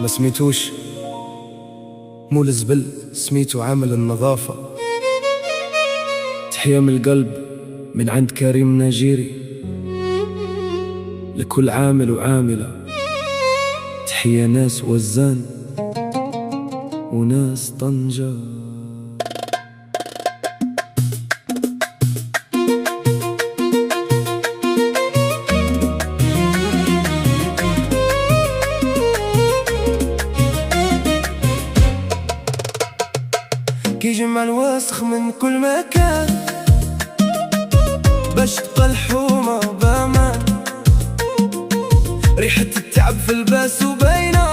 ما سميتوش مول الزبل، سميتو عامل النظافة. تحية من القلب من عند كريم ناجيري لكل عامل وعاملة. تحية ناس وزان وناس طنجة. كيجمع الوسخ من كل مكان باش تبقى الحومة بامان. ريحة التعب في الباس وباينة،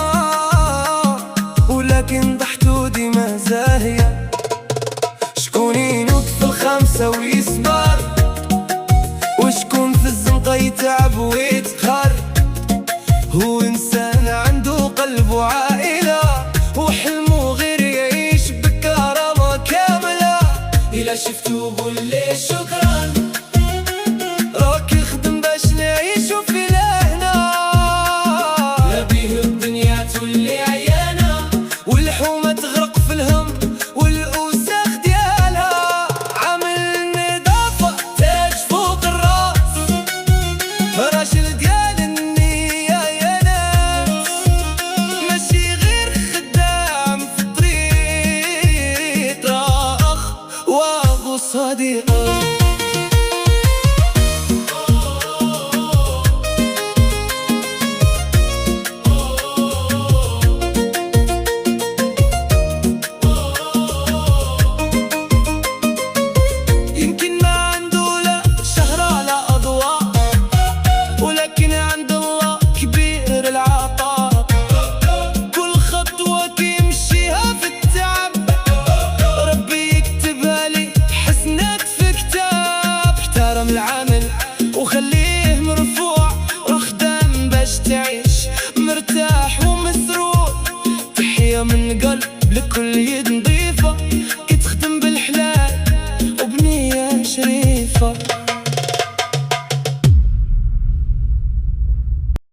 ولكن ضحتو ديما زاهية. شكون ينوض في الخمسة ويصبر، وشكون في الزنقة يتعب ويتقهر. هو إنسان عنده قلب وعائلة، وحلمه غير يعيش بكرامة كاملة. إلا شفتو قولي شكرا، راك يخدم باش نعيشو في لهنا. لا بيه الدنيا تولي عيانة، والحومة تغرق في الهم والأوساخ ديالها. عامل النظافة تاج فوق الراس، راجل ديال النية يا ناس، ماشي غير خدام في الطريق، راه أخ واخو صديق. العامل وخليه مرفوع وخدام باش تعيش مرتاح ومسرور. تحية من قلب لكل يد